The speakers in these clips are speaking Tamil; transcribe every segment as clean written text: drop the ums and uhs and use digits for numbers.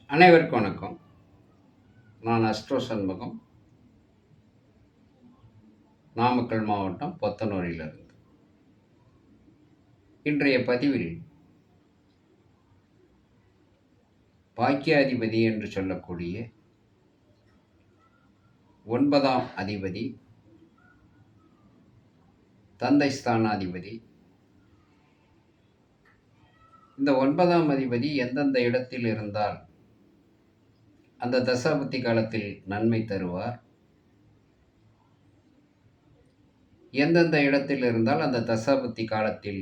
அனைவருக்கும் வணக்கம். நான் அஸ்ட்ரோ சண்முகம், நாமக்கல் மாவட்டம் பொத்தனூரிலிருந்து. இன்றைய பதிவில் பாக்கியாதிபதி என்று சொல்லக்கூடிய 9ஆம் அதிபதி, தந்தை ஸ்தானாதிபதி. இந்த 9ஆம் அதிபதி எந்தெந்த இடத்தில் இருந்தால் அந்த தசாபுத்தி காலத்தில் நன்மை தருவார், எந்தெந்த இடத்தில் இருந்தால் அந்த தசாபுத்தி காலத்தில்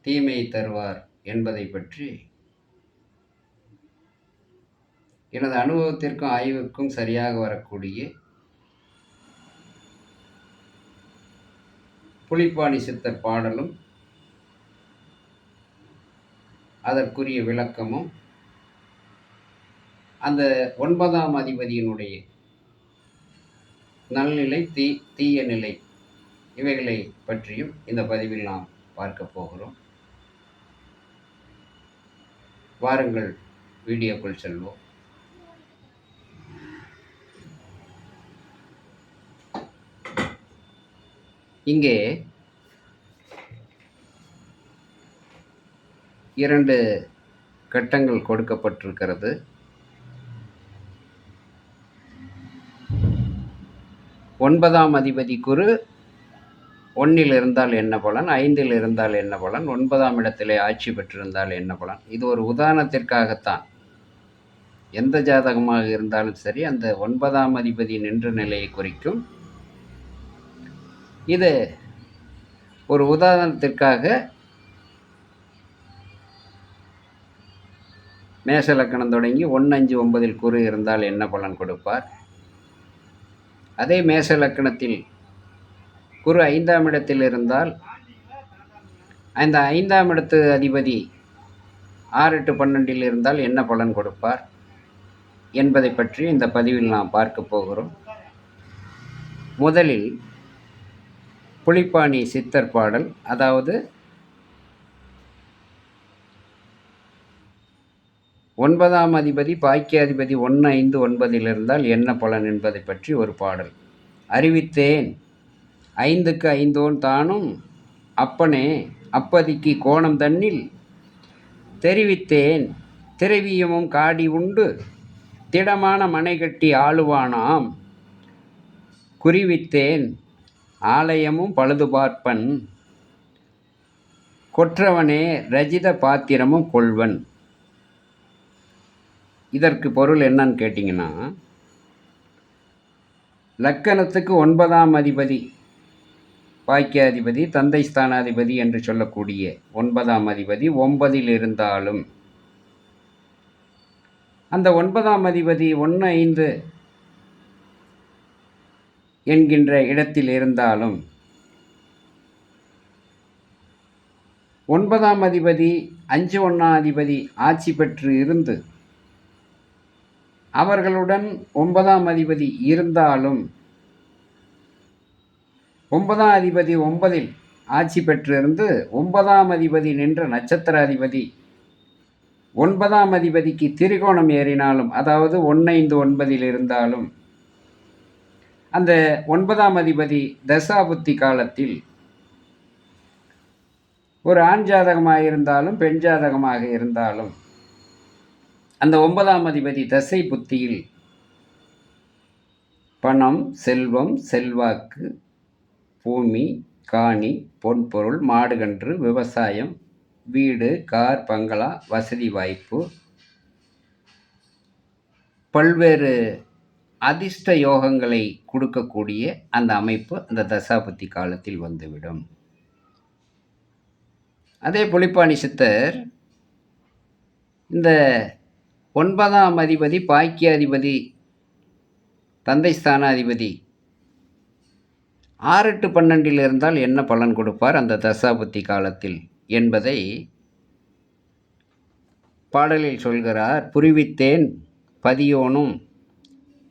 தீமையை தருவார் என்பதை பற்றி எனது அனுபவத்திற்கும் ஆய்வுக்கும் சரியாக வரக்கூடிய புலிப்பாணி சித்தர் பாடலும் அதற்குரிய விளக்கமும் அந்த 9ஆம் அதிபதியினுடைய நல்நிலை, தீய நிலை இவைகளை பற்றியும் இந்த பதிவில் நாம் பார்க்க போகிறோம். வாருங்கள் வீடியோக்குள் செல்வோம். இங்கே 2 கட்டங்கள் கொடுக்கப்பட்டிருக்கிறது. ஒன்பதாம் அதிபதி குரு 1ல் இருந்தால் என்ன பலன், 5ல் இருந்தால் என்ன பலன், 9ஆம் இடத்திலே ஆட்சி பெற்றிருந்தால் என்ன பலன். இது ஒரு உதாரணத்திற்காகத்தான். எந்த ஜாதகமாக இருந்தாலும் சரி, அந்த 9ஆம் அதிபதி நின்ற நிலையை குறிக்கும். இது ஒரு உதாரணத்திற்காக மேஷ லக்கணம் தொடங்கி 1, 5, 9ல் குரு இருந்தால் என்ன பலன் கொடுப்பார். அதே மேஷ லக்கணத்தில் குரு 5ஆம் இடத்தில் இருந்தால் அந்த 5ஆம் இடத்து அதிபதி 6, 8, 12ல் இருந்தால் என்ன பலன் கொடுப்பார் என்பதை பற்றி இந்த பதிவில் நாம் பார்க்க போகிறோம். முதலில் புலிப்பாணி சித்தர் பாடல், அதாவது 9ஆம் அதிபதி பாக்கியாதிபதி 1, 5, 9ல் இருந்தால் என்ன பலன் என்பதை பற்றி ஒரு பாடல். அறிவித்தேன் 5க்கு 5ஓன் தானும் அப்பனே அப்பதிக்கு கோணம் தன்னில் தெரிவித்தேன் திரவியமும் காடி உண்டு திடமான மனை கட்டி ஆளுவானாம் குறிவித்தேன் ஆலயமும் பழுதுபார்ப்பன் கொற்றவனே ரஜித பாத்திரமும் கொள்வன். இதற்கு பொருள் என்னன்னு கேட்டிங்கன்னா, லக்கணத்துக்கு 9ஆம் அதிபதி பாக்கியாதிபதி, தந்தை ஸ்தானாதிபதி என்று சொல்லக்கூடிய 9ஆம் அதிபதி 9ல் இருந்தாலும், அந்த 9ஆம் அதிபதி 1, 5 என்கின்ற இடத்தில் இருந்தாலும், 9ஆம் அதிபதி 5, 1ஆம் அதிபதி ஆட்சி பெற்று இருந்து அவர்களுடன் 9ஆம் அதிபதி இருந்தாலும், 9ஆம் அதிபதி 9ல் ஆட்சி பெற்றிருந்து 9ஆம் அதிபதி நின்ற நட்சத்திர அதிபதி 9ஆம் அதிபதிக்கு திரிகோணம் ஏறினாலும், அதாவது 1, 5, 9ல் இருந்தாலும், அந்த 9ஆம் அதிபதி தசாபுத்தி காலத்தில் ஒரு ஆண் ஜாதகமாக இருந்தாலும் பெண் ஜாதகமாக இருந்தாலும், அந்த 9ஆம் அதிபதி தசை புத்தியில் பணம், செல்வம், செல்வாக்கு, பூமி, காணி, பொன்பொருள், மாடுகன்று, விவசாயம், வீடு, கார், பங்களா, வசதி வாய்ப்பு, பல்வேறு அதிர்ஷ்ட யோகங்களை கொடுக்கக்கூடிய அந்த அமைப்பு அந்த தசாபுத்தி காலத்தில் வந்துவிடும். அதே புலிப்பாணி சித்தர் இந்த 9ஆம் அதிபதி பாக்கியாதிபதி தந்தை ஸ்தானாதிபதி 6, 8, 12ல் இருந்தால் என்ன பலன் கொடுப்பார் அந்த தசாபுத்தி காலத்தில் என்பதை பாடலில் சொல்கிறார். புரிவித்தேன் பதியோனும்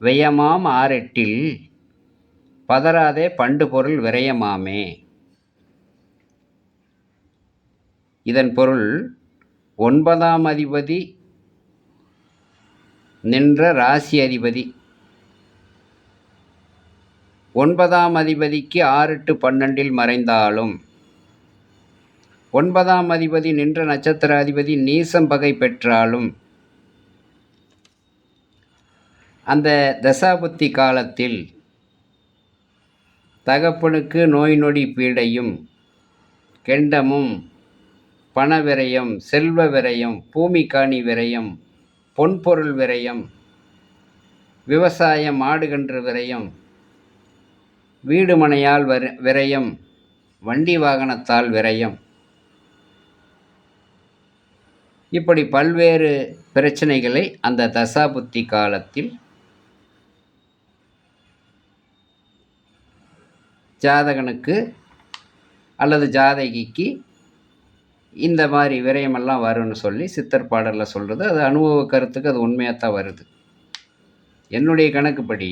வெயமாம் 6, 8ல் பதறாதே பண்டு பொருள் விரயமாமே. இதன் பொருள் 9ஆம் அதிபதி நின்ற ராசி அதிபதி 9ஆம் அதிபதிக்கு 6-12 மறைந்தாலும் 9ஆம் அதிபதி நின்ற நட்சத்திராதிபதி நீசம் பகை பெற்றாலும் அந்த தசாபுத்தி காலத்தில் தகப்பனுக்கு நோய் நொடி பீடையும் கெண்டமும் பண விரயம், செல்வ விரயம், பூமி காணி விரயம், பொன்பொருள் விரயம், விவசாயம் மாடுகன்று விரயம், வீடு மனையால் விரயம், வண்டி வாகனத்தால் விரயம், இப்படி பல்வேறு பிரச்சனைகளை அந்த தசாபுத்தி காலத்தில் ஜாதகனுக்கு அல்லது ஜாதகிக்கு இந்த மாதிரி விரயமெல்லாம் வரும்னு சொல்லி சித்தர் பாடலில் சொல்கிறது. அது அனுபவ கருத்துக்கு அது உண்மையாக தான் வருது. என்னுடைய கணக்குப்படி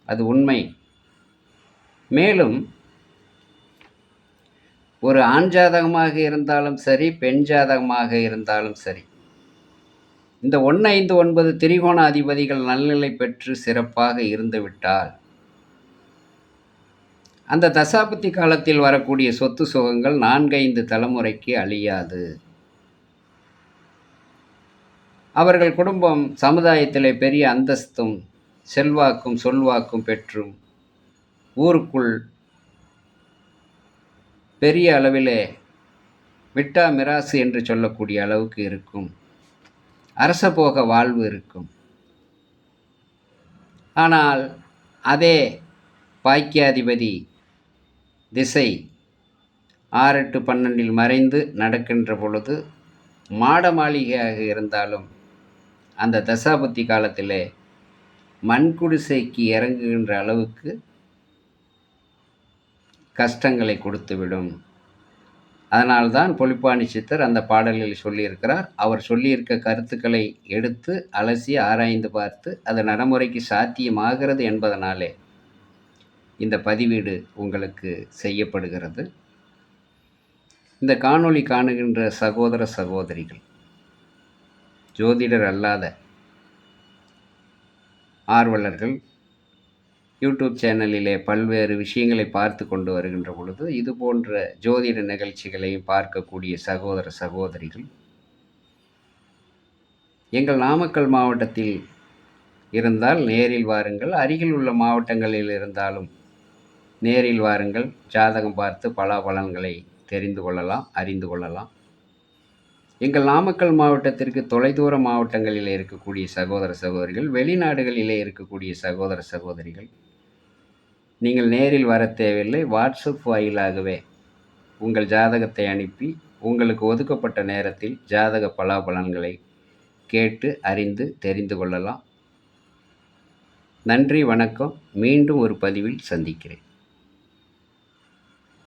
அது உண்மை. மேலும் ஒரு ஆண் ஜாதகமாக இருந்தாலும் சரி, பெண் ஜாதகமாக இருந்தாலும் சரி, இந்த 1, 5, 9 திரிகோண அதிபதிகள் நல்நிலை பெற்று சிறப்பாக இருந்துவிட்டால் அந்த தசாபுத்தி காலத்தில் வரக்கூடிய சொத்து சுகங்கள் 4-5 தலைமுறைக்கு அழியாது. அவர்கள் குடும்பம் சமுதாயத்திலே பெரிய அந்தஸ்தும் செல்வாக்கும் சொல்வாக்கும் பெற்றும் ஊருக்குள் பெரிய அளவிலே விட்டா மிராசு என்று சொல்லக்கூடிய அளவுக்கு இருக்கும். அரசபோக வாழ்வு இருக்கும். ஆனால் அதே பாக்கியாதிபதி திசை 6-12 மறைந்து நடக்கின்ற பொழுது மாட மாளிகையாக இருந்தாலும் அந்த தசாபுத்தி காலத்திலே மண்குடிசைக்கு இறங்குகின்ற அளவுக்கு கஷ்டங்களை கொடுத்துவிடும். அதனால்தான் பொலிப்பாணி சித்தர் அந்த பாடலில் சொல்லியிருக்கிறார். அவர் சொல்லியிருக்க கருத்துக்களை எடுத்து அலசி ஆராய்ந்து பார்த்து அது நடைமுறைக்கு சாத்தியமாகிறது என்பதனாலே இந்த பதிவீடு உங்களுக்கு செய்யப்படுகிறது. இந்த காணொளி காணுகின்ற சகோதர சகோதரிகள், ஜோதிடர் அல்லாத ஆர்வலர்கள் யூடியூப் சேனலிலே பல்வேறு விஷயங்களை பார்த்து கொண்டு வருகின்ற பொழுது இது போன்ற ஜோதிட நிகழ்ச்சிகளையும் பார்க்கக்கூடிய சகோதர சகோதரிகள், எங்கள் நாமக்கல் மாவட்டத்தில் இருந்தால் நேரில் வாருங்கள். அருகில் உள்ள மாவட்டங்களில் இருந்தாலும் நேரில் வாருங்கள். ஜாதகம் பார்த்து பலாபலன்களை தெரிந்து கொள்ளலாம், அறிந்து கொள்ளலாம். எங்கள் நாமக்கல் மாவட்டத்திற்கு தொலைதூர மாவட்டங்களில் இருக்கக்கூடிய சகோதர சகோதரிகள், வெளிநாடுகளிலே இருக்கக்கூடிய சகோதர சகோதரிகள், நீங்கள் நேரில் வர தேவையில்லை. வாட்ஸ்அப் வாயிலாகவே உங்கள் ஜாதகத்தை அனுப்பி உங்களுக்கு ஒதுக்கப்பட்ட நேரத்தில் ஜாதக பலாபலன்களை கேட்டு அறிந்து தெரிந்து கொள்ளலாம். நன்றி, வணக்கம். மீண்டும் ஒரு பதிவில் சந்திக்கிறேன்.